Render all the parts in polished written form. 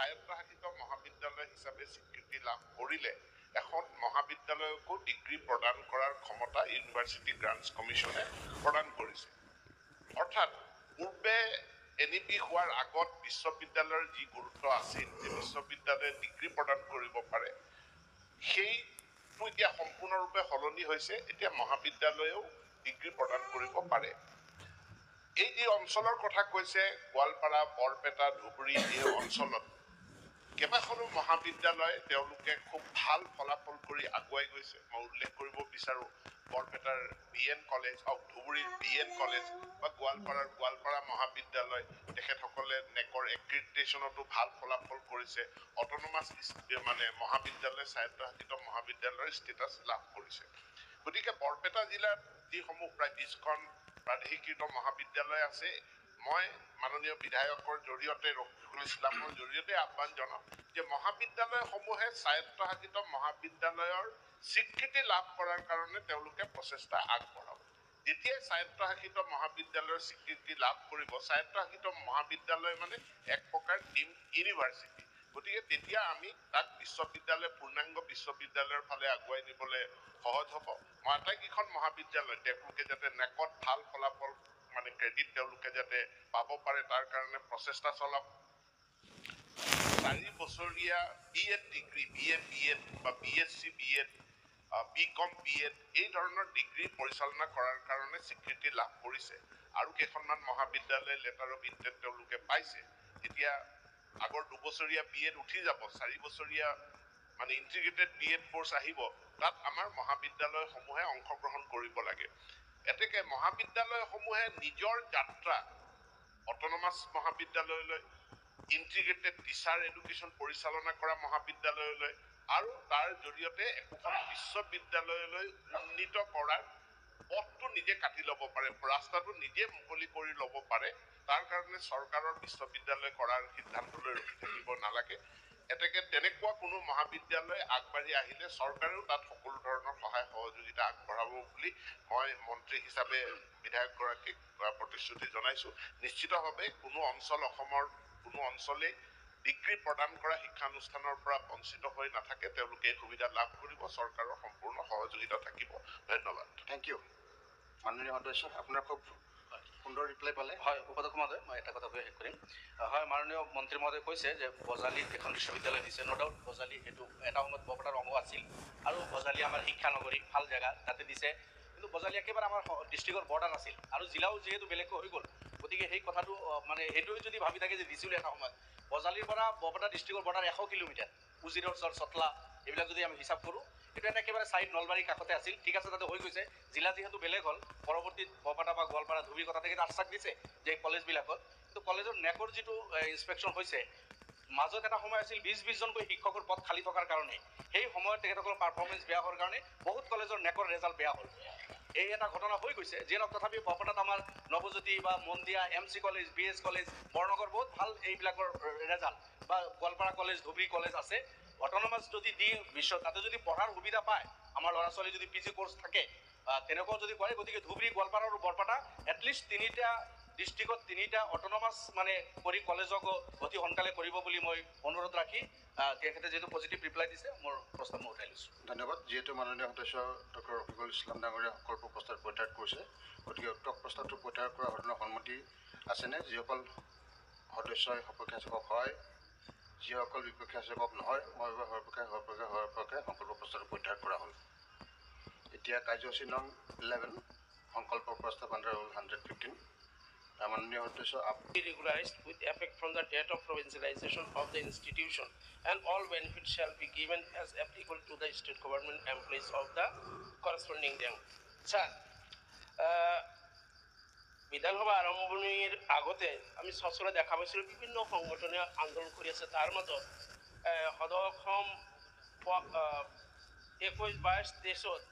স্বায়ত্তশাসিত মহাবিদ্যালয় হিচাপে স্বীকৃতি লাভ কৰিলে এখন মহাবিদ্যালয়কো ডিগ্ৰী প্ৰদান কৰাৰ ক্ষমতা ইউনিভাৰ্চিটি গ্ৰাণ্টছ কমিশ্যনে প্ৰদান কৰিছে। অৰ্থাৎ পূৰ্বে NEP হোৱাৰ আগত বিশ্ববিদ্যালয়ৰ যি গুৰুত্ব আছিল যে বিশ্ববিদ্যালয়ে ডিগ্ৰী প্ৰদান কৰিব পাৰে, সেইটো এতিয়া সম্পূৰ্ণৰূপে সলনি হৈছে। এতিয়া মহাবিদ্যালয়েও ডিগ্ৰী প্ৰদান কৰিব পাৰে। এই যি অঞ্চলৰ কথা কৈছে, গোৱালপাৰা, বৰপেটা, ধুবুৰী, এই অঞ্চলত কেইবাখনো মহাবিদ্যালয় তেওঁলোকে খুব ভাল ফলাফল কৰি আগুৱাই গৈছে। মই উল্লেখ কৰিব বিচাৰো বৰপেটাৰ BN কলেজ, ধুবুৰীৰ BN কলেজ বা গোৱালপাৰা মহাবিদ্যালয়, তেখেতসকলে নেকৰ এক্ৰিডিটেশ্যনতো ভাল ফলাফল কৰিছে। অট'নমাছ মহাবিদ্যালয়, স্বায়ত্তশাসিত মহাবিদ্যালয়ৰ ষ্টেটাছ লাভ কৰিছে। গতিকে বৰপেটা জিলাত যিসমূহ প্ৰায় 20খন প্ৰাদেশিকৃত মহাবিদ্যালয় আছে, মই মাননীয় বিধায়কৰ জৰিয়তে ৰফিকুল ইছলামৰ জৰিয়তে আহ্বান জনাম যে মহাবিদ্যালয়সমূহে স্বায়ত্তশাসিত মহাবিদ্যালয়ৰ স্বীকৃতি লাভ কৰাৰ কাৰণে তেওঁলোকে প্ৰচেষ্টা আগবঢ়াব। যেতিয়াই স্বায়ত্তশাসিত মহাবিদ্যালয়ৰ স্বীকৃতি লাভ কৰিব, স্বায়ত্তশাসিত মহাবিদ্যালয় মানে এক প্ৰকাৰ ডিমড ইউনিভাৰ্চিটি, গতিকে তেতিয়া আমি তাক বিশ্ববিদ্যালয়, পূৰ্ণাংগ বিশ্ববিদ্যালয়ৰ ফালে আগুৱাই নিবলৈ সহজ হ'ব। মই আটাইকেইখন মহাবিদ্যালয় তেওঁলোকে যাতে নেকত ভাল ফলাফল ক্ৰেডিট তেওঁলোকে যাতে পাব পাৰে তাৰ কাৰণে প্ৰচেষ্টা চলাব। 4 বছৰীয়া BEd ডিগ্ৰী, BA BEd বা BSc BEd, BCom BEd এই ধৰণৰ ডিগ্ৰী পৰিচালনা কৰাৰ কাৰণে স্বীকৃতি লাভ কৰিছে। আৰু কেইখনমান মহাবিদ্যালয়ে লেটাৰ অফ ইণ্টেণ্ট তেওঁলোকে পাইছে। এতিয়া আগৰ 2 বছৰীয়া BEd উঠি যাব, 4 বছৰীয়া ইণ্টিগ্ৰেটেড BEd কোৰ্চ আহিব, তাত আমাৰ মহাবিদ্যালয়সমূহে অংশগ্ৰহণ কৰিব লাগে। এতেকে মহাবিদ্যালয়সমূহে নিজৰ যাত্ৰা অট'নমাছ মহাবিদ্যালয়লৈ, ইণ্টিগ্ৰেটেড টিচাৰ এডুকেশ্যন পৰিচালনা কৰা মহাবিদ্যালয়লৈ আৰু তাৰ জৰিয়তে একোখন বিশ্ববিদ্যালয়লৈ উন্নীত কৰাৰ পথটো নিজে কাটি ল'ব পাৰে, ৰাস্তাটো নিজে মুকলি কৰি ল'ব পাৰে। তাৰ কাৰণে চৰকাৰৰ বিশ্ববিদ্যালয় কৰাৰ সিদ্ধান্তলৈ ৰখি থাকিব নালাগে। এতেকে তেনেকুৱা কোনো মহাবিদ্যালয় আগবাঢ়ি আহিলে চৰকাৰেও তাত সকলো ধৰণৰ সহায় সহযোগিতা আগবঢ়াব বুলি মই মন্ত্ৰী হিচাপে বিধায়কগৰাকীক প্ৰতিশ্ৰুতি জনাইছো। নিশ্চিতভাৱে কোনো অঞ্চল, অসমৰ কোনো অঞ্চলেই ডিগ্ৰী প্ৰদান কৰা শিক্ষানুষ্ঠানৰ পৰা বঞ্চিত হৈ নাথাকে, তেওঁলোকে এই সুবিধা লাভ কৰিব, চৰকাৰৰ সম্পূৰ্ণ সহযোগিতা থাকিব। ধন্যবাদ। Thank you. মাননীয় সদস্য, আপোনাৰ খুব সুন্দৰ ৰিপ্লাই পালে। হয়, উপাধ্যক্ষ মহোদয়, মই এটা কথা কৈ শেষ কৰিম। হয়, মাননীয় মন্ত্ৰী মহোদয়ে কৈছে যে বজালীত এখন বিশ্ববিদ্যালয় দিছে। ন' ডাউট বজালী এইটো এটা সময়ত বৰপেটাৰ অংগ আছিল আৰু বজালী আমাৰ শিক্ষা নগৰী, ভাল জেগা, তাতে দিছে। কিন্তু বজালী একেবাৰে আমাৰ ডিষ্ট্ৰিক্টৰ বৰ্ডাৰ আছিল আৰু জিলাও যিহেতু বেলেগকৈ হৈ গ'ল, গতিকে সেই কথাটো সেইটোৱে যদি ভাবি থাকে যে দিছিলোঁ এটা সময়ত, বজালীৰ পৰা বৰপেটা ডিষ্ট্ৰিক্টৰ বৰ্ডাৰ 100 কিলোমিটাৰ, উজিৰৰ চটলা এইবিলাক যদি আমি হিচাপ কৰোঁ, এইটো এটা একেবাৰে ছাইড নলবাৰীৰ কাষতে আছিল। ঠিক আছে, তাতে হৈ গৈছে, জিলা যিহেতু বেলেগ হ'ল, পৰৱৰ্তীত বৰপেটা বা গোৱালপাৰা, ধুবুৰী কথা থেকে আশ্বাস দিছে যে কলেজবিলাকত, কিন্তু কলেজৰ নেকৰ যিটো ইনস্পেকশ্যন হৈছে, মাজত এটা সময় আছিল 20 জনকৈ শিক্ষকৰ পদ খালী থকাৰ কাৰণে, সেই সময়ত তেখেতসকলৰ পাৰফৰ্মেঞ্চ বেয়া হোৱাৰ কাৰণে বহুত কলেজৰ নেকৰ ৰেজাল্ট বেয়া হ'ল। এই এটা ঘটনা হৈ গৈছে। যিয়ে নহওক, তথাপি বৰপেটাত আমাৰ নৱজ্যোতি বা Mandia, MC college, BS college, Barnagar বহুত ভাল এইবিলাকৰ ৰেজাল্ট, বা গোৱালপাৰা কলেজ, ধুবুৰী কলেজ আছে। অট'নমাছ যদি দি তাতে যদি পঢ়াৰ সুবিধা পায়, আমাৰ ল'ৰা ছোৱালী যদি PG কোৰ্চ থাকে, তেনেকুৱাও যদি কৰে, গতিকে ধুবুৰী, গোৱালপাৰা আৰু বৰপেটা এটলিষ্ট 3টা ডিষ্ট্ৰিক্টত 3টা অট'নমাছ কৰি কলেজকো অতি সোনকালে কৰিব বুলি মই অনুৰোধ ৰাখি, তেখেতে যিহেতু পজিটিভ ৰিপ্লাই দিছে, মোৰ প্ৰস্তাৱ মই উঠাই লৈছোঁ। ধন্যবাদ। যিহেতু মাননীয় সদস্য ডক্টৰ ৰফিকুল ইছলাম ডাঙৰীয়া সকলো প্ৰস্তাৱ প্ৰত্যাহাৰ কৰিছে, গতিকে উক্ত প্ৰস্তাৱটো প্ৰত্যাহাৰ কৰা সদনৰ সন্মতি আছেনে? যিসকল সদস্যই সপক্ষে আছে কওক হয়, যিসকল বিপক্ষে আছে কওক নহয়। মই সপক্ষে সংকল্প প্ৰস্তাৱটো প্ৰত্যাহাৰ কৰা হ'ল। এতিয়া কাৰ্যসূচী নং 11 সংকল্প প্ৰস্তাৱ আণ্ডাৰ ৰুল 115। মাননীয় সদস্য be regularized with effect from the date of provincialization of the institution, and all benefits shall be given as applicable to the state government employees of the corresponding rank. Sir, বিধানসভা আৰম্ভণিৰ আগতে আমি সচৰাচৰ দেখা পাইছিলোঁ বিভিন্ন সংগঠনে আন্দোলন কৰি আছে। তাৰ মাজত সদৌ অসম 21-22-23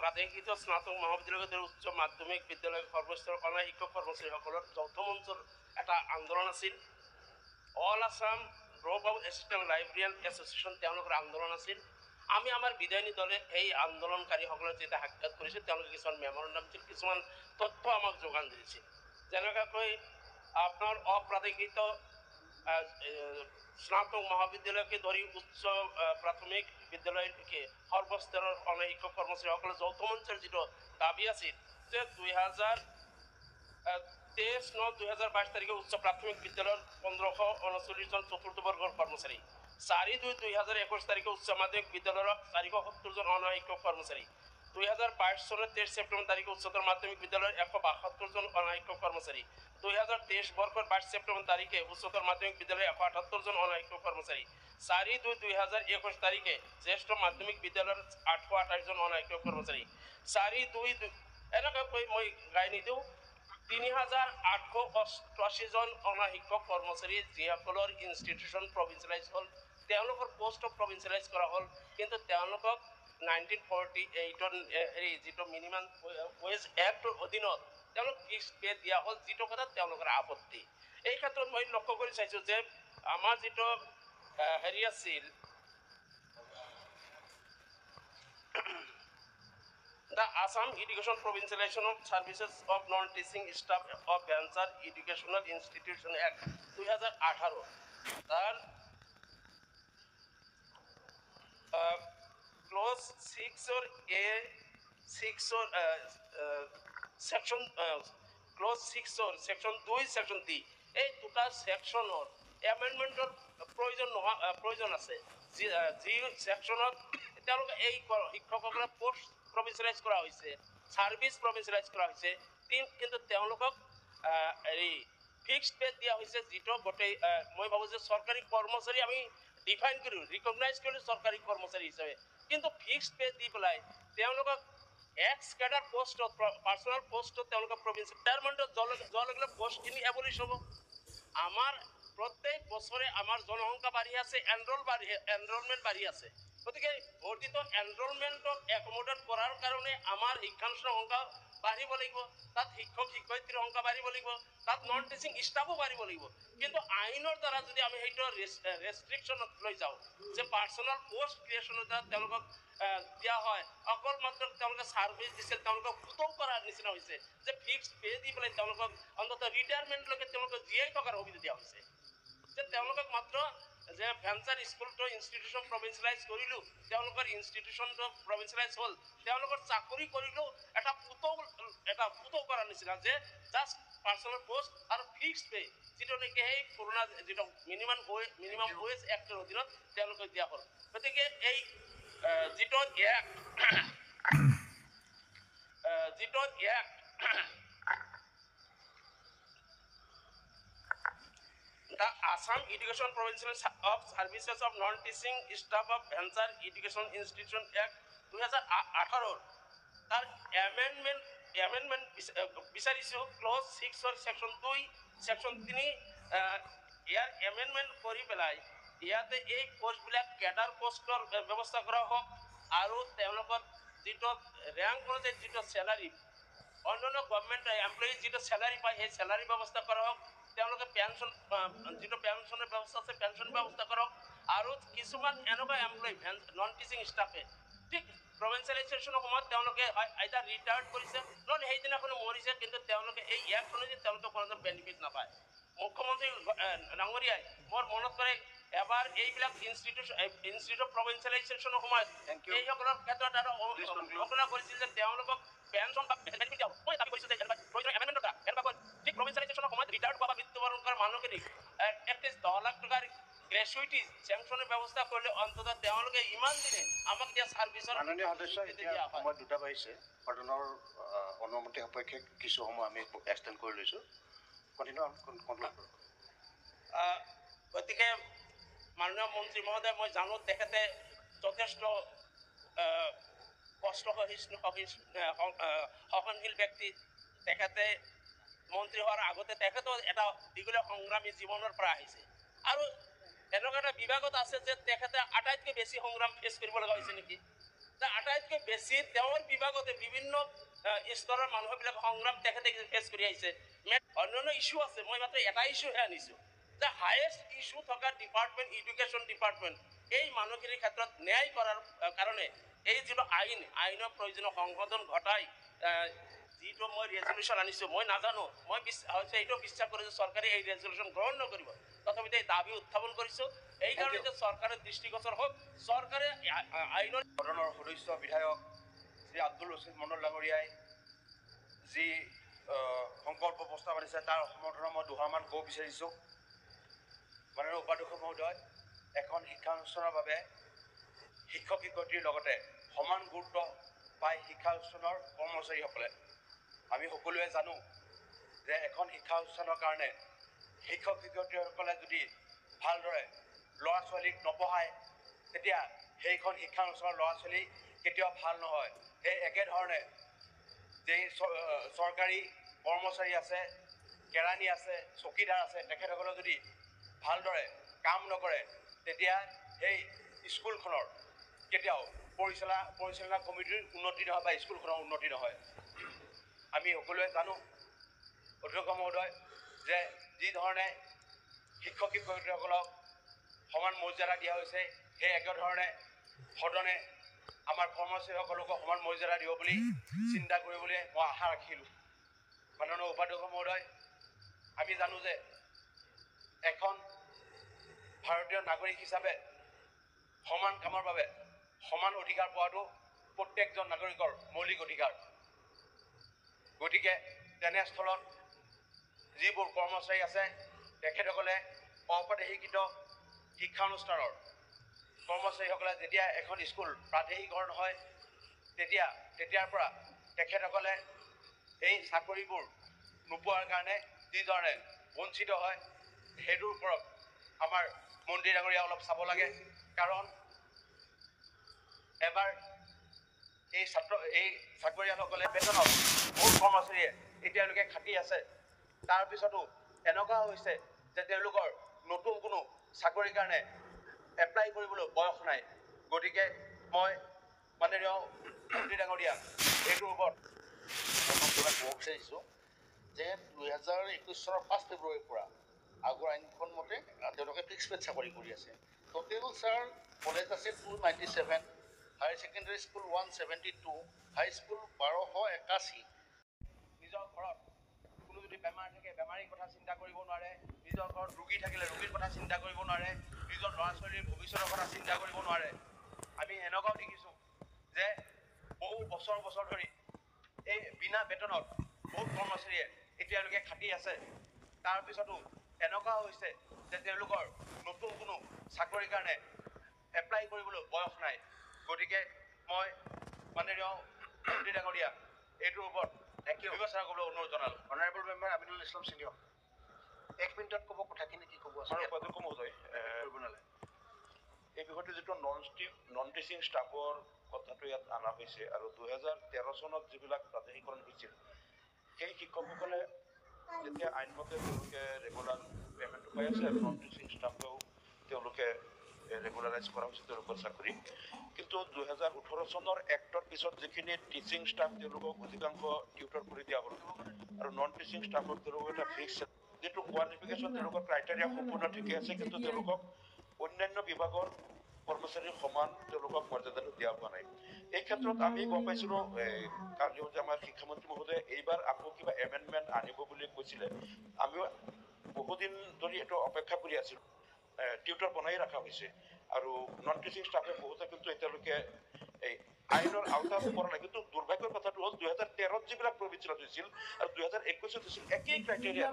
প্ৰাদেশিক স্নাতক মহাবিদ্যালয়, উচ্চ মাধ্যমিক বিদ্যালয়, সৰ্বস্তৰৰ অনাময় শিক্ষক কৰ্মচাৰীসকলৰ যৌথ মঞ্চৰ এটা আন্দোলন আছিল। All Assam drop out assistant librarian association তেওঁলোকৰ আন্দোলন আছিল। আমি আমাৰ বিধায়িনী দলে এই আন্দোলনকাৰীসকলৰ যেতিয়া সাক্ষাৎ কৰিছোঁ, তেওঁলোকে কিছুমান মেমৰেণ্ডাম দিছিল, কিছুমান তথ্য আমাক যোগান ধৰিছিল। যেনেকুৱাকৈ আপোনাৰ অপ্ৰাদেশিত স্নাতক মহাবিদ্যালয়কে ধৰি উচ্চ প্ৰাথমিক বিদ্যালয়লৈকে সৰ্বস্তৰৰ অনা শিক্ষক কৰ্মচাৰীসকলে যৌথ মঞ্চৰ যিটো দাবী আছিল যে 23/9/2022 তাৰিখে উচ্চ প্ৰাথমিক বিদ্যালয়ৰ 1539 জন চতুৰ্থ বৰ্গৰ কৰ্মচাৰী, 4/2/2021 তাৰিখে উচ্চ মাধ্যমিক বিদ্যালয়ৰ 470 জন অনা শিক্ষক কৰ্মচাৰী, 2022 চনৰ 23 ছেপ্টেম্বৰ তাৰিখে উচ্চতৰ মাধ্যমিক বিদ্যালয়ৰ 172 জন অনা শিক্ষক কৰ্মচাৰী, 2023 বৰ্ষৰ 22 ছেপ্টেম্বৰ তাৰিখে উচ্চতৰ মাধ্যমিক বিদ্যালয়ৰ 178 জন অনা শিক্ষক কৰ্মচাৰী, 4/2/2021 তাৰিখে জ্যেষ্ঠ মাধ্যমিক বিদ্যালয়ৰ 828 জন অনা শিক্ষক কৰ্মচাৰী, 4/2 এনেকৈ মই গাই নিদিওঁ 3888 জন অনা শিক্ষক কৰ্মচাৰী যিসকলৰ ইনষ্টিটিউশ্যন প্ৰভিঞ্চিয়েলাইজ হ'ল, তেওঁলোকৰ পোষ্ট প্ৰভিঞ্চিয়েলাইজ কৰা হ'ল, কিন্তু তেওঁলোকক 1948ৰ যিটো মিনিমাম ৱেজ এক্টৰ অধীনত তেওঁলোক ফিক্স পে দিয়া হ'ল, যিটো কথাত তেওঁলোকৰ আপত্তি। এই ক্ষেত্ৰত মই লক্ষ্য কৰি চাইছোঁ যে আমাৰ যিটো আছিল The Assam Education Provincialization of Services of Non-Teaching Staff of Venture Educational Institution Act 2018 তার clause 6 or A 6 or section clause 6 or section 2 section 3 এই দুটা সেকশনৰ এমেন্ডমেন্টৰ প্ৰয়োজন আছে যি সেকশনত তেওঁলোকে এই শিক্ষকসকলে পোষ্ট প্ৰভিঞ্চিয়েলাইজ কৰা হৈছে, সাৰ্ভিস প্ৰভিঞ্চিয়েলাইজ কৰা হৈছে, কিন্তু তেওঁলোকক ফিক্সড পে দিয়া হৈছে, যিটো গোটেই মই ভাবোঁ যে চৰকাৰী কৰ্মচাৰী আমি ডিফাইন কৰিলোঁ, ৰিকগনাইজ কৰিলোঁ চৰকাৰী কৰ্মচাৰী হিচাপে, কিন্তু ফিক্সড পে দি পেলাই তেওঁলোকক এক্স কেডাৰ পোষ্টত পাৰ্চনেল পোষ্টত তেওঁলোকক প্ৰভিঞ্চিয়েল ৰিটায়াৰমেণ্টত যোৱাৰ লগে লগে পোষ্টখিনি এবলিছ হ'ব। আমাৰ প্ৰত্যেক বছৰে আমাৰ জনসংখ্যা বাঢ়ি আছে, এনৰলমেণ্ট বাঢ়ি আছে, গতিকে বৰ্ধিত এনৰলমেণ্টক একমোডেট কৰাৰ কাৰণে আমাৰ শিক্ষানুষ্ঠানৰ সংখ্যা বাঢ়িব লাগিব, তাত শিক্ষক শিক্ষয়িত্ৰীৰ সংখ্যা বাঢ়িব লাগিব, তাত নন টিচিং ষ্টাফো বাঢ়িব লাগিব, কিন্তু আইনৰ দ্বাৰা যদি আমি সেইটো ৰেষ্ট্ৰিকশ্যনত লৈ যাওঁ যে পাৰ্চনেল পোষ্ট ক্ৰিয়েশ্যনৰ দ্বাৰা তেওঁলোকক দিয়া হয়, অকল মাত্ৰ তেওঁলোকে ছাৰ্ভিচ দিছে, তেওঁলোকক পুতৌ কৰাৰ নিচিনা হৈছে যে ফিক্সড পে দি পেলাই তেওঁলোকক অন্ততঃ ৰিটায়াৰমেণ্টলৈকে তেওঁলোকক জীয়াই থকাৰ সুবিধা দিয়া হৈছে, যে তেওঁলোকক মাত্ৰ যে ভেঞ্চাৰ স্কুলটো ইনষ্টিটিউশ্যন প্ৰভিঞ্চিয়েলাইজ কৰিলোঁ, তেওঁলোকৰ ইনষ্টিটিউশ্যনটো প্ৰভিঞ্চিয়েলাইজ হ'ল, তেওঁলোকৰ চাকৰি কৰিলেও এটা পুতৌ কৰাৰ নিচিনা যে জাষ্ট পাৰ্চনেল পোষ্ট আৰু ফিক্সড পে যিটো নেকি সেই পুৰণা যিটো মিনিমাম ৱেজ এক্টৰ অধীনত তেওঁলোকক দিয়া হ'ল। গতিকে এই যিটো The Assam Education Provincial of Services of Non-Teaching Staff of Venture Education Institution Act 2018 তাৰ এমেণ্ডমেণ্ট বিচাৰিছোঁ ক্লজ 6 or section 2 section 3 ইয়াৰ এমেণ্ডমেণ্ট কৰি পেলাই ইয়াতে এই পোষ্টবিলাক কেডাৰ পোষ্টৰ ব্যৱস্থা কৰা হওক আৰু তেওঁলোকৰ যিটো ৰেংক অনুযায়ী যিটো চেলাৰী অন্যান্য গভৰ্ণমেণ্ট এমপ্লয়িজ যিটো চেলাৰী পায় সেই চেলাৰী ব্যৱস্থা কৰা হওক, তেওঁলোকে পেঞ্চন যিটো পেঞ্চনৰ ব্যৱস্থা আছে পেঞ্চন ব্যৱস্থা কৰক, আৰু কিছুমান এনেকুৱা এমপ্লয়ি নন টিচিং ষ্টাফে ঠিক প্ৰভিঞ্চিয়েলাইজেশ্যনৰ সময়ত তেওঁলোকে আইদাৰ ৰিটায়াৰ্ড কৰিছে নহ'লে সেইদিনাখনো মৰিছে, কিন্তু তেওঁলোকে এই এক্ট অনুযায়ী তেওঁলোকে কোনো বেনিফিট নাপায়। মুখ্যমন্ত্ৰী ডাঙৰীয়াই মোৰ মনত কৰে এবাৰ এইবিলাক ইনষ্টিটিউট প্ৰভিঞ্চিয়েলাইজেশ্যনৰ সময়ত এইসকলৰ ক্ষেত্ৰত আৰু ঘোষণা কৰিছিল যে তেওঁলোকক পেঞ্চন বা বেনিফিট দিয়া মই দাবী কৰিছোঁ যে এমেণ্ডমেণ্ট এনেকুৱা ঠিক প্ৰভিঞ্চিয়েলাইজেশ্যনৰ সময়ত ৰিটায়াৰ্ড হোৱা বা মৃত্যুবৰণ কৰা মানুহখিনিক এটলিষ্ট 10 লাখ টকাৰ গ্ৰেচুইটি চেংচনৰ ব্যৱস্থা কৰিলে অন্ততঃ তেওঁলোকে ইমান দিনে আমাক দিয়া ছাৰ্ভিচৰ মাননীয় সদস্য এতিয়া সময় দুটা বাঢ়িছে, সদনৰ অনুমতি সাপেক্ষে কিছু সময় আমি এক্সটেণ্ড কৰি লৈছোঁ, গতিকে মাননীয় মন্ত্ৰী মহোদয় মই জানো তেখেতে যথেষ্ট কষ্ট সহনশীল ব্যক্তি, তেখেতে মন্ত্ৰী হোৱাৰ আগতে তেখেতেও এটা দীঘলীয়া সংগ্ৰামী জীৱনৰ পৰা আহিছে আৰু এনেকুৱা এটা বিভাগত আছে যে তেখেতে আটাইতকৈ বেছি সংগ্ৰাম ফেচ কৰিব লগা হৈছে নেকি, যে আটাইতকৈ বেছি তেওঁৰ বিভাগতে বিভিন্ন স্তৰৰ মানুহবিলাক সংগ্ৰাম তেখেতে ফেচ কৰি আহিছে। অন্যান্য ইছ্যু আছে, মই মাত্ৰ এটা ইছ্যুহে আনিছোঁ যে হায়েষ্ট ইছ্যু থকা ডিপাৰ্টমেণ্ট এডুকেশ্যন ডিপাৰ্টমেণ্ট, এই মানুহখিনিৰ ক্ষেত্ৰত ন্যায় কৰাৰ কাৰণে এই যিটো আইনৰ প্ৰয়োজনীয় সংশোধন ঘটাই যিটো মই ৰেজলিউশ্যন আনিছোঁ, মই নাজানো, মই হয়তো এইটো বিশ্বাস কৰোঁ যে চৰকাৰে এই ৰেজলিউশ্যন গ্ৰহণ নকৰিব, তথাপিতো এই দাবী উত্থাপন কৰিছোঁ। এইকাৰণে যে চৰকাৰে দৃষ্টিগোচৰ হওক, চৰকাৰে আইনৰ সদনৰ সদস্য বিধায়ক শ্ৰী আব্দুল ৰচিদ মণ্ডল ডাঙৰীয়াই যি সংকল্প প্ৰস্তাৱ আনিছে তাৰ সমৰ্থনত মই দুষাৰমান ক'ব বিচাৰিছোঁ। মাননীয় উপাধ্যক্ষ মহোদয়, এখন শিক্ষানুষ্ঠানৰ বাবে শিক্ষক শিক্ষয়িত্ৰীৰ লগতে সমান গুৰুত্ব পায় শিক্ষানুষ্ঠানৰ কৰ্মচাৰীসকলে। আমি সকলোৱে জানো যে এখন শিক্ষানুষ্ঠানৰ কাৰণে শিক্ষক শিক্ষয়িত্ৰীসকলে যদি ভালদৰে ল'ৰা ছোৱালীক নপঢ়ায়, তেতিয়া সেইখন শিক্ষানুষ্ঠানৰ ল'ৰা ছোৱালী কেতিয়াও ভাল নহয়। সেই একেধৰণে যেই চৰকাৰী কৰ্মচাৰী আছে, কেৰাণী আছে, চকীদাৰ আছে, তেখেতসকলে যদি ভালদৰে কাম নকৰে, তেতিয়া সেই স্কুলখনৰ কেতিয়াও পৰিচালনা কমিটিৰ উন্নতি নহয় বা স্কুলখনৰ উন্নতি নহয়। আমি সকলোৱে জানো অধ্যক্ষ মহোদয় যে যি ধৰণে শিক্ষক শিক্ষয়িত্ৰীসকলক সমান মৰ্যাদা দিয়া হৈছে, সেই একেধৰণে সদনে আমাৰ কৰ্মচাৰীসকলকো সমান মৰ্যাদা দিব বুলি চিন্তা কৰিবলৈ মই আশা ৰাখিলোঁ। মাননীয় উপাধ্যক্ষ মহোদয়, আমি জানো যে এখন ভাৰতীয় নাগৰিক হিচাপে সমান কামৰ বাবে সমান অধিকাৰ পোৱাটো প্ৰত্যেকজন নাগৰিকৰ মৌলিক অধিকাৰ। গতিকে তেনেস্থলত যিবোৰ কৰ্মচাৰী আছে, তেখেতসকলে অপ্ৰাদেশিকৃত শিক্ষানুষ্ঠানৰ কৰ্মচাৰীসকলে যেতিয়া এখন স্কুল প্ৰাদেশিকৰণ হয়, তেতিয়াৰ পৰা তেখেতসকলে এই চাকৰিবোৰ নোপোৱাৰ কাৰণে যিধৰণে বঞ্চিত হয়, সেইটোৰ ওপৰত আমাৰ মন্ত্ৰী ডাঙৰীয়া অলপ চাব লাগে। কাৰণ এবাৰ এই চাকৰিয়ালসকলে বেতনত বহুত কৰ্মচাৰীয়ে এতিয়ালৈকে খাটি আছে। তাৰপিছতো এনেকুৱা হৈছে যে তেওঁলোকৰ নতুন কোনো চাকৰিৰ কাৰণে এপ্লাই কৰিবলৈ বয়স নাই। গতিকে মই মাননীয় মন্ত্ৰী ডাঙৰীয়া এইটোৰ ওপৰত ক'ব বিচাৰিছোঁ যে 2021 চনৰ 5 ফেব্ৰুৱাৰীৰ পৰা আগৰ আইনখন মতে তেওঁলোকে ফিক্স পেড চাকৰি কৰি আছে। টোটেল ছাৰ কলেজ আছে 297, হায়াৰ ছেকেণ্ডেৰী স্কুল 172, হাইস্কুল 1281। নিজৰ ঘৰত কোনো যদি বেমাৰ থাকে, বেমাৰীৰ কথা চিন্তা কৰিব নোৱাৰে। নিজৰ ঘৰত ৰোগী থাকিলে ৰোগীৰ কথা চিন্তা কৰিব নোৱাৰে। নিজৰ ল'ৰা ছোৱালীৰ ভৱিষ্যতৰ কথা চিন্তা কৰিব নোৱাৰে। আমি এনেকুৱাও দেখিছোঁ যে বহু বছৰ ধৰি এই বিনা বেতনত বহুত কৰ্মচাৰীয়ে এতিয়ালৈকে খাটি আছে। তাৰপিছতো এনেকুৱা হৈছে যে তেওঁলোকৰ নতুন কোনো চাকৰিৰ কাৰণে এপ্লাই কৰিবলৈ বয়স নাই। গতিকে মই মাননীয় মন্ত্ৰী ডাঙৰীয়া এইটোৰ ওপৰত বিবেচনা কৰিবলৈ অনুৰোধ জনালোঁ। Honourable member Aminul Islam senior, 1 মিনিটত ক'ব কথাখিনি কি ক'ব আছে। উপাধ্যক্ষ মহোদয়, কৰিব নালাগে। এই বিষয়টো যিটো নন টিচিং ষ্টাফৰ কথাটো ইয়াত অনা হৈছে আৰু 2013 চনত যিবিলাক প্ৰাদেশিকৰণ হৈছিল, সেই শিক্ষকসকলে যেতিয়া আইনমতে তেওঁলোকে ৰেগুলাৰ পে'মেণ্টটো পাই আছে আৰু নন টিচিং ষ্টাফেও তেওঁলোকে ৰেগুলাৰাইজ কৰা হৈছে তেওঁলোকৰ চাকৰি। কিন্তু 2018 চনৰ এক্টৰ পিছত যিখিনি টিচিং ষ্টাফ তেওঁলোকক অধিকাংশ টিউটৰ কৰি দিয়া হ'ল আৰু নন টিচিং ষ্টাফক তেওঁলোকক এটা ফিক্স যিটো কোৱালিফিকেশ্যন তেওঁলোকৰ ক্ৰাইটেৰিয়া সম্পূৰ্ণ ঠিকে আছে, কিন্তু তেওঁলোকক অন্যান্য বিভাগৰ কৰ্মচাৰীৰ সমান তেওঁলোকক মৰ্যাদাটো দিয়া হোৱা নাই। এই ক্ষেত্ৰত আমি গম পাইছিলোঁ কালিও যে আমাৰ শিক্ষামন্ত্ৰী মহোদয়ে এইবাৰ আকৌ কিবা এমেণ্ডমেণ্ট আনিব বুলি কৈছিলে। আমিও বহুদিন ধৰি এইটো অপেক্ষা কৰি আছিলোঁ। টিউটৰ বনাই ৰখা হৈছে আৰু নন টিচিং ষ্টাফে বহুতে কিন্তু এতিয়ালৈকে এই আইনৰ আওতাত পৰা নাই। কিন্তু দুৰ্ভাগ্যৰ কথাটো হ'ল 2013ত যিবিলাক প্ৰভিঞ্চিয়েলত হৈছিল আৰু 2021ত হৈছিল, একেই ক্ৰাইটেৰিয়া,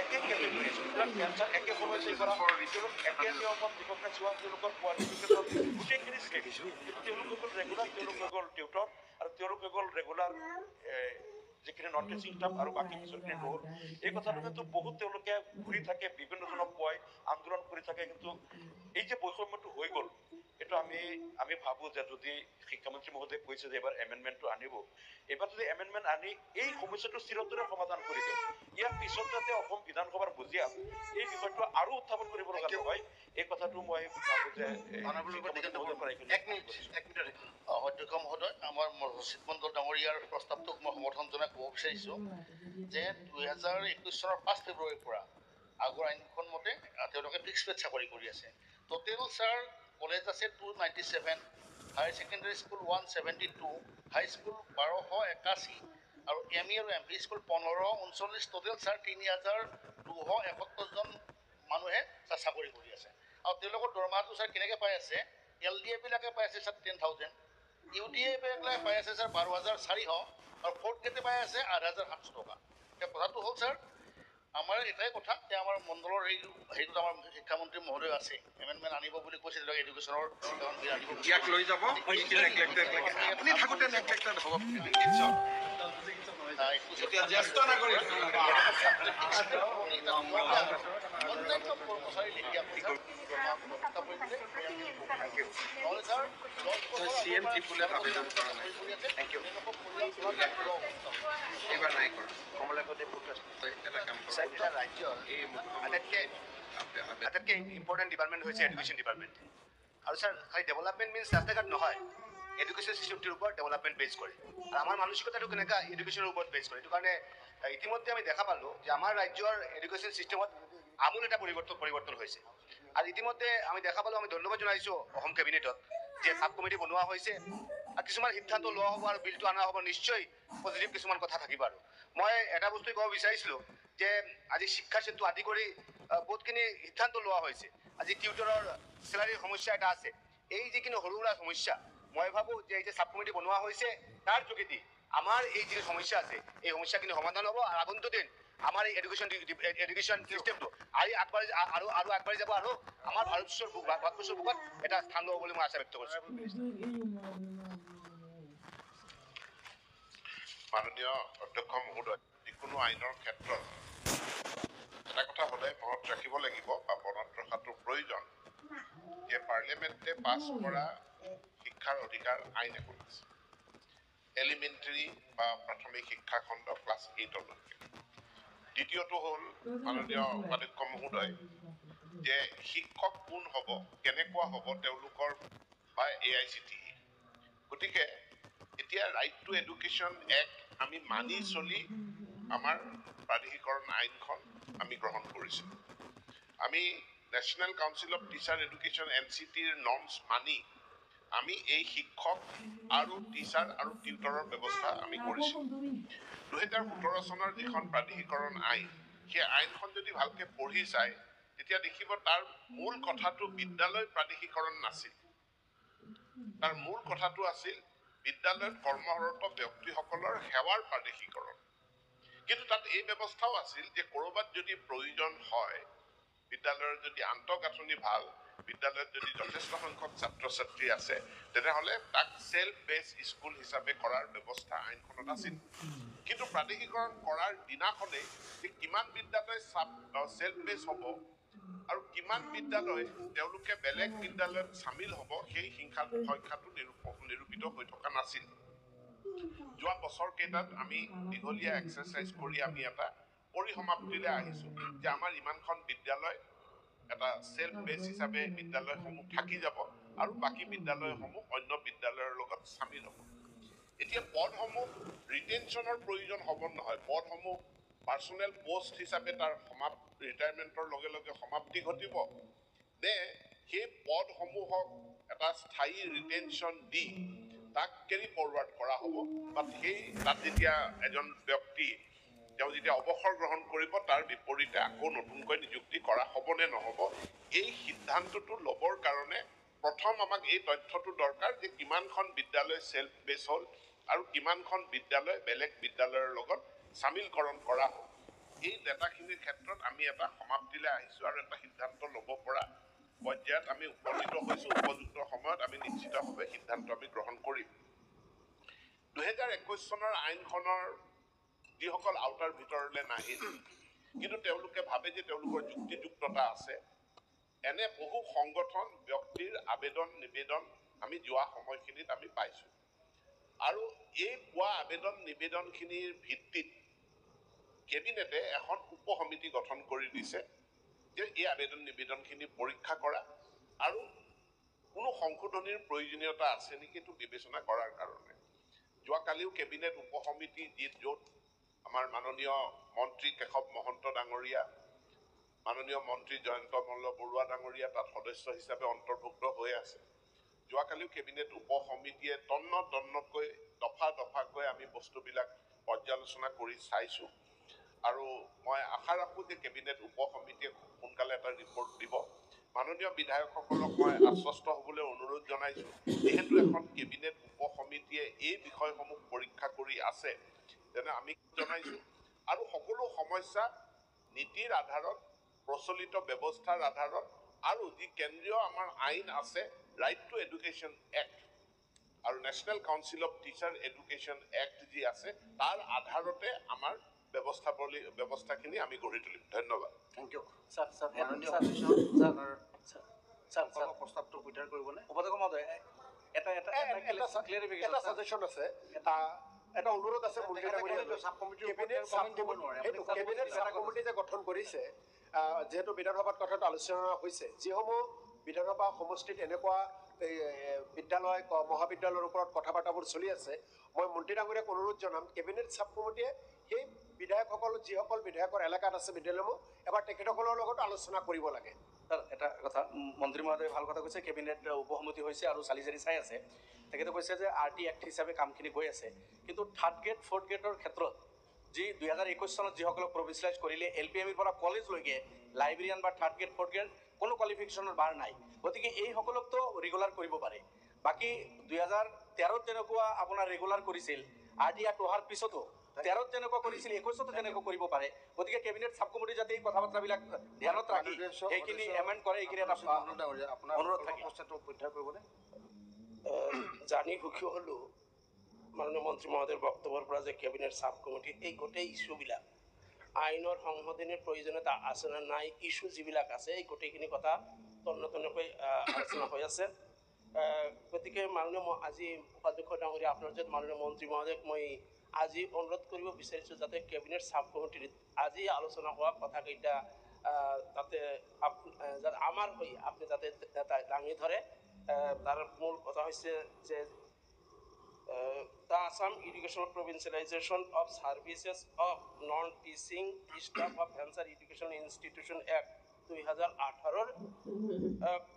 একে কেটেগৰী আছিল, এনচাৰ একে সমস্যাই কৰা, তেওঁলোক একে নিয়মত ৰিকগনাইজ হোৱা, তেওঁলোকৰ কোৱালিফিকেশ্যন গোটেইখিনি ষ্টেট। কিন্তু তেওঁলোক হৈ গ'ল ৰেগুলাৰ, তেওঁলোক হৈ গ'ল টিউটৰ আৰু তেওঁলোক হৈ গ'ল ৰেগুলাৰ যিখিনি নন টিচিং ষ্টাফ আৰু বাকী পিছৰখিনি নহ'ল। এই কথাটো কিন্তু বহুত তেওঁলোকে ঘূৰি থাকে, বিভিন্নজনক কয়, আন্দোলন কৰি থাকে। কিন্তু এই যে বৈষম্যটো হৈ গ'ল, এইটো আমি ভাবোঁ যে যদি শিক্ষামন্ত্ৰী মহোদয়ে কৈছে যে এইবাৰ এমেণ্ডমেণ্টটো আনিব, এইবাৰ যদি এমেণ্ডমেণ্ট আনি এই সমস্যাটো চিৰতৰে সমাধান কৰি দিওঁ, ইয়াৰ পিছত যাতে অসম বিধানসভাৰ মজিয়াত এই বিষয়টো আৰু উত্থাপন কৰিব লগা নহয়, এই কথাটো মই ভাবোঁ যে অধ্যক্ষ মহোদয়, আমাৰ ৰচিদ মণ্ডল ডাঙৰীয়াৰ প্ৰস্তাৱটোক মই সমৰ্থন জনাই ক'ব বিচাৰিছোঁ যে 2021 চনৰ 5 ফেব্ৰুৱাৰীৰ পৰা আগৰ আইনখন মতে তেওঁলোকে ফিক্স পেড চাকৰি কৰি আছে। টোটেল ছাৰ কলেজ আছে 297, হায়াৰ ছেকেণ্ডেৰী স্কুল 172, হাইস্কুল 1281 আৰু ME আৰু MP স্কুল 1539, টোটেল ছাৰ 3271জন মানুহে চাকৰি কৰি আছে আৰু তেওঁলোকৰ দৰমহাটো ছাৰ কেনেকৈ পাই আছে LDA-বিলাকে পাই আছে ছাৰ 10,000 UDA-বিলাকে পাই আছে ছাৰ 12,400 আৰু 4th গ্ৰেডে পাই আছে 8,700 টকা এতিয়া কথাটো হ'ল ছাৰ আমাৰ এটাই কথা যে আমাৰ মণ্ডলৰ হেৰিটোত আমাৰ শিক্ষামন্ত্ৰী মহোদয় আছে এমেণ্ডমেণ্ট আনিব বুলি কৈছে তেওঁলোকে এডুকেশ্যনৰ আনিব ইয়াক লৈ যাব আপুনি থাকোঁতে নেগলেক্টেড হ'ব এতিয়া জ্যেষ্ঠ নাগৰিক CM ত্ৰিপুৰাত আবেদন কৰা নাই থেংক ইউ এইবাৰ নাই কৰা কমলাপতি এটা কাম ৰাজ্যৰ আটাইতকৈ ইম্পৰ্টেণ্ট ডিপাৰ্টমেণ্ট হৈছে এডুকেশ্যন ডিপাৰ্টমেণ্ট আৰু ছাৰ খালি ডেভেলপমেণ্ট মিনছ ৰাস্তা ঘাট নহয় এডুকেশ্যন চিষ্টেমটোৰ ওপৰত ডেভেলপমেণ্ট বেছ কৰে আৰু আমাৰ মানসিকতাটো কেনেকুৱা এডুকেশ্যনৰ ওপৰত বেছ কৰে এইটো কাৰণে ইতিমধ্যে আমি দেখা পালোঁ যে আমাৰ ৰাজ্যৰ এডুকেশ্যন চিষ্টেমত আমূল এটা পৰিৱৰ্তন হৈছে আৰু ইতিমধ্যে আমি দেখা পালোঁ আমি ধন্যবাদ জনাইছোঁ অসম কেবিনেটত যে সাব কমিটি বনোৱা হৈছে আৰু কিছুমান সিদ্ধান্ত লোৱা হ'ব আৰু বিলটো অনা হ'ব নিশ্চয় পজিটিভ কিছুমান কথা থাকিব আৰু মই এটা বস্তুৱে ক'ব বিচাৰিছিলোঁ যে আজি শিক্ষা সেতু আদি কৰি বহুতখিনি সিদ্ধান্ত লোৱা হৈছে আজি টিউটৰৰ চেলাৰীৰ সমস্যা এটা আছে এই যিখিনি সৰু সুৰা সমস্যা মই ভাবোঁ যে এই যে সাব কমিটি বনোৱা হৈছে তাৰ যোগেদি আমাৰ এই যিখিনি সমস্যা আছে এই সমস্যাখিনি সমাধান হ'ব আৰু আগন্তুক দিন আমাৰ এই এডুকেশ্যন চিষ্টেমটো আৰু আগবাঢ়ি যাব আৰু আমাৰ ভাৰতবৰ্ষৰ বুকত এটা স্থান ল'ব বুলি মই আশা ব্যক্ত কৰিছোঁ মাননীয় অধ্যক্ষ মহোদয় যিকোনো আইনৰ ক্ষেত্ৰত এটা কথা সদায় মনত ৰাখিব লাগিব বা মনত ৰখাটো প্ৰয়োজন যে পাৰ্লিয়ামেণ্টে পাছ কৰা শিক্ষাৰ অধিকাৰ আইন এখন আছে এলিমেণ্টাৰী বা প্ৰাথমিক শিক্ষাখণ্ড ক্লাছ 8লৈকে দ্বিতীয়টো হ'ল মাননীয় উপাধ্যক্ষ মহোদয় যে শিক্ষক কোন হ'ব কেনেকুৱা হ'ব তেওঁলোকৰ বা AICTE গতিকে এতিয়া ৰাইট টু এডুকেশ্যন এক্ট আমি মানি চলি আমাৰ প্ৰাধিকৰণ আইনখন আমি গ্ৰহণ কৰিছোঁ আমি national council of teacher education NCTৰ নৰ্মছ মানি আমি এই শিক্ষক আৰু টিচাৰ আৰু টিউটৰৰ ব্যৱস্থা আমি কৰিছোঁ 2017 চনৰ যিখন প্ৰাধিকৰণ আইন সেই আইনখন যদি ভালকৈ পঢ়ি চায় তেতিয়া দেখিব তাৰ মূল কথাটো বিদ্যালয় প্ৰাধিকৰণ নাছিল তাৰ মূল কথাটো আছিল বিদ্যালয়ত কৰ্মৰত ব্যক্তিসকলৰ সেৱাৰ প্ৰাধিকৰণ কিন্তু তাত এই ব্যৱস্থাও আছিল যে ক'ৰবাত যদি প্ৰয়োজন হয় বিদ্যালয়ৰ যদি আন্তঃগাঁথনি ভাল বিদ্যালয়ত যদি যথেষ্ট সংখ্যক ছাত্ৰ ছাত্ৰী আছে তেনেহ'লে তাক সেল্ফ বেছ স্কুল হিচাপে কৰাৰ ব্যৱস্থা আইনখনত আছিল কিন্তু প্ৰাধিকৰণ কৰাৰ দিনাখনেই যে কিমান বিদ্যালয় সেল্ফ বেছ হ'ব আৰু কিমান বিদ্যালয় তেওঁলোকে বেলেগ বিদ্যালয়ত চামিল হ'ব সেই সংখ্যাটো নিৰূপিত হৈ থকা নাছিল যোৱা বছৰ কেইটাত আমি দীঘলীয়া এক্সাৰচাইজ কৰি আমি এটা পৰিসমাপ্তিলৈ আহিছোঁ যে আমাৰ ইমানখন বিদ্যালয় এটা সেল্ফ বেছ হিচাপে বিদ্যালয়সমূহ থাকি যাব আৰু বাকী বিদ্যালয়সমূহ অন্য বিদ্যালয়ৰ লগত চামিল হ'ব এতিয়া পদসমূহ ৰিটেনশ্যনৰ প্ৰয়োজন হ'ব নহয় পদসমূহ পাৰ্চনেল পোষ্ট হিচাপে তাৰ ৰিটায়াৰমেণ্টৰ লগে লগে সমাপ্তি ঘটিব নে সেই পদসমূহক এটা স্থায়ী ৰিটেনশ্যন দি তাক কেৰি ফৰৱাৰ্ড কৰা হ'ব বা সেই তাত যেতিয়া এজন ব্যক্তি তেওঁ যেতিয়া অৱসৰ গ্ৰহণ কৰিব তাৰ বিপৰীতে আকৌ নতুনকৈ নিযুক্তি কৰা হ'ব নে নহ'ব এই সিদ্ধান্তটো ল'বৰ কাৰণে প্ৰথম আমাক এই তথ্যটো দৰকাৰ যে কিমানখন বিদ্যালয় সেল্ফ বেছ হ'ল আৰু কিমানখন বিদ্যালয় বেলেগ বিদ্যালয়ৰ লগত চামিলকৰণ কৰা হ'ল এই ডাটাখিনিৰ ক্ষেত্ৰত আমি এটা সমাপ্তিলৈ আহিছোঁ আৰু এটা সিদ্ধান্ত ল'ব পৰা পৰ্যায়ত আমি উপনীত হৈছোঁ উপযুক্ত সময়ত আমি নিশ্চিতভাৱে সিদ্ধান্ত আমি গ্ৰহণ কৰিম 2021 চনৰ আইনখনৰ যিসকল আউটাৰ ভিতৰলৈ নাহিল কিন্তু তেওঁলোকে ভাবে যে তেওঁলোকৰ যুক্তিযুক্ততা আছে এনে বহু সংগঠন ব্যক্তিৰ আবেদন নিবেদন আমি যোৱা সময়খিনিত আমি পাইছোঁ আৰু এই পোৱা আবেদন নিবেদনখিনিৰ ভিত্তিত কেবিনেটে এখন উপসমিতি গঠন কৰি দিছে যে এই আবেদন নিবেদনখিনি পৰীক্ষা কৰা আৰু কোনো সংশোধনীৰ প্ৰয়োজনীয়তা আছে নেকি এইটো বিবেচনা কৰাৰ কাৰণে যোৱাকালিও কেবিনেট উপসমিতি য'ত আমাৰ মাননীয় মন্ত্ৰী কেশৱ মহন্ত ডাঙৰীয়া মাননীয় মন্ত্ৰী জয়ন্ত মল্ল বৰুৱা ডাঙৰীয়া তাত সদস্য হিচাপে অন্তৰ্ভুক্ত হৈ আছে যোৱাকালিও কেবিনেট উপসমিতিয়ে তন্নকৈ দফাকৈ আমি বস্তুবিলাক পৰ্যালোচনা কৰি চাইছোঁ আৰু মই আশা ৰাখোঁ যে কেবিনেট উপসমিতিয়ে খুব সোনকালে এটা ৰিপৰ্ট দিব। মাননীয় বিধায়কসকলক মই আশ্বস্ত হ'বলৈ অনুৰোধ জনাইছোঁ, যিহেতু এখন কেবিনেট উপসমিতিয়ে এই বিষয়সমূহ পৰীক্ষা কৰি আছে, যেনে আমি জনাইছোঁ, আৰু সকলো সমস্যা নীতিৰ আধাৰত, প্ৰচলিত ব্যৱস্থাৰ আধাৰত, আৰু যি কেন্দ্ৰীয় আমাৰ আইন আছে, ৰাইট টু এডুকেশ্যন এক্ট আৰু national council of teacher education act যি আছে, তাৰ আধাৰতে আমাৰ ব্যৱস্থাখিনি আমি গঢ়ি তুলিম। ধন্যবাদ। Thank you. মাননীয় প্ৰস্তাৱটো উদ্ধাৰ কৰিবনে? উপাধ্যক্ষ মহোদয় এটা ছাজেশ্যন আছে, এটা অনুৰোধ আছে। কেবিনেট চাব কমিটি যে গঠন কৰিছে, যিহেতু বিধানসভাত কথাটো আলোচনা হৈছে, যিসমূহ বিধানসভা সমষ্টিত এনেকুৱা বিদ্যালয় মহাবিদ্যালয়ৰ ওপৰত কথা বাৰ্তাবোৰ চলি আছে, মই মন্ত্ৰী ডাঙৰীয়াক অনুৰোধ জনাম কেবিনেট চাব কমিটিয়ে সেই বিধায়কসকল যিসকল বিধায়কৰ এলেকাত আছে বিদ্যালয়সমূহ এবাৰ তেখেতসকলৰ লগত আলোচনা কৰিব লাগে। এটা কথা মন্ত্ৰী মহোদয়ে ভাল কথা কৈছে, কেবিনেট উপসমিতি হৈছে আৰু চালি জাৰি চাই আছে। তেখেতে কৈছে যে RT এক্ট হিচাপে কামখিনি গৈ আছে, কিন্তু 3rd গ্ৰেড 4th গ্ৰেডৰ ক্ষেত্ৰত যি 2021 চনত যিসকলক প্ৰভিঞ্চিয়েলাইজ কৰিলে LPMৰ পৰা কলেজলৈকে লাইব্ৰেৰিয়ান বা 3rd গ্ৰেড 4th গ্ৰেড কোনো কোৱালিফিকেশ্যনৰ বাৰ নাই, গতিকে এইসকলকতো ৰেগুলাৰ কৰিব পাৰে। বাকী 2013ত যেনেকুৱা আপোনাৰ ৰেগুলাৰ কৰিছিল, RT এক্ট অহাৰ পিছতো 13ত যেনেকুৱা কৰিছিল 21তো তেনেকুৱা কৰিব পাৰে। গতিকে কেবিনেট চাব কমিটি যাতে এই কথা বাৰ্তাবিলাক ধ্যানত ৰাখি সেইখিনি এমেণ্ড কৰে, এইখিনি এটা অনুৰোধ থাকে। উদ্ধাৰ কৰিবনে? জানি সুখী হ'লোঁ মাননীয় মন্ত্ৰী মহোদয়ৰ বক্তব্যৰ পৰা যে কেবিনেট চাব কমিটি এই গোটেই ইছ্যুবিলাক আইনৰ সংশোধনীৰ প্ৰয়োজনীয়তা আছে নে নাই, ইছ্যু যিবিলাক আছে এই গোটেইখিনি কথা তন্নতন্নকৈ আলোচনা হৈ আছে। গতিকে মাননীয় আজি উপাধ্যক্ষ ডাঙৰীয়া, আপোনাৰ যে মাননীয় মন্ত্ৰী মহোদয়ক মই আজি অনুৰোধ কৰিব বিচাৰিছোঁ যাতে কেবিনেট চাব কমিটিৰ আজি আলোচনা হোৱা কথাকেইটা তাতে আমাৰ হৈ আপুনি যাতে দাঙি ধৰে। তাৰ মূল কথা হৈছে যে the Assam Educational Provincialization of Services of Non-Teaching Staff of Venture Education Institution Act 2018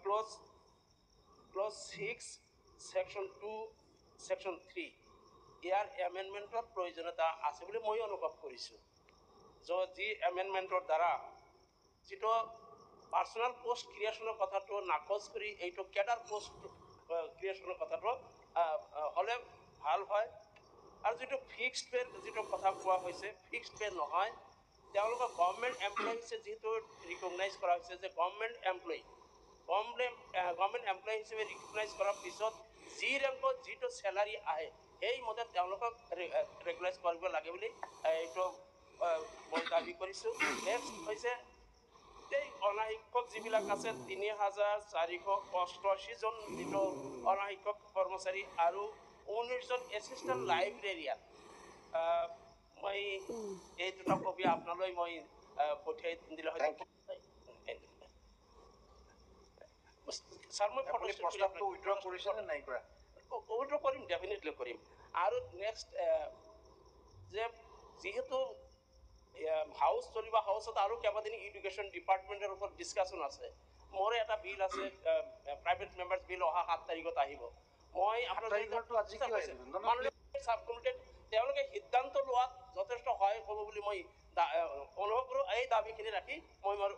Clause 6 Section 2 Section 3 ইয়াৰ এমেণ্ডমেণ্টৰ প্ৰয়োজনীয়তা আছে বুলি মই অনুভৱ কৰিছোঁ। যি এমেণ্ডমেণ্টৰ দ্বাৰা যিটো পাৰ্চনেল পোষ্ট ক্ৰিয়েশ্যনৰ কথাটো নাকচ কৰি এইটো কেডাৰ পোষ্ট ক্ৰিয়েশ্যনৰ কথাটো হ'লে ভাল হয়। আৰু যিটো ফিক্সড পেৰ যিটো কথা কোৱা হৈছে, ফিক্সড পেৰ নহয়, তেওঁলোকৰ গভৰ্ণমেণ্ট এমপ্লয়ী হিচাপে যিহেতু ৰিকগনাইজ কৰা হৈছে যে গভৰ্ণমেণ্ট এমপ্লয়ী হিচাপে ৰিকগনাইজ কৰাৰ পিছত যি ৰেংকত যিটো চেলাৰী আহে সেইমতে তেওঁলোকক ৰেগুলাইজ কৰিব লাগে বুলি এইটো মই দাবী কৰিছোঁ। নেক্সট হৈছে এই অনাশিক্ষক যিবিলাক আছে 3488 জন যিটো অনাশিক্ষক কৰ্মচাৰী আৰু 19 জন এছিষ্টেণ্ট লাইব্ৰেৰিয়ান, মই এই দুটা কপি আপোনালৈ মই পঠিয়াই দিলে হয়। ছাৰ মই প্ৰস্তাৱটো উইথড্ৰ কৰিছেনে নাই কৰা? উইথড্ৰ কৰিম, ডেফিনেটলি কৰিম। আৰু নেক্সট যে যিহেতু হাউচ চলিব, হাউচত আৰু কেইবাদিন এডুকেশ্যন ডিপাৰ্টমেণ্টৰ ওপৰত ডিছকাশ্যন আছে। মোৰ এটা বিল আছে, প্ৰাইভেট মেম্বাৰ্ছ বিল অহা 7 তাৰিখত আহিব। মই চাব কমিটিত তেওঁলোকে সিদ্ধান্ত লোৱাত যথেষ্ট সহায় হ'ব বুলি মই অনুভৱ কৰোঁ। এই দাবীখিনি ৰাখি মই মোৰ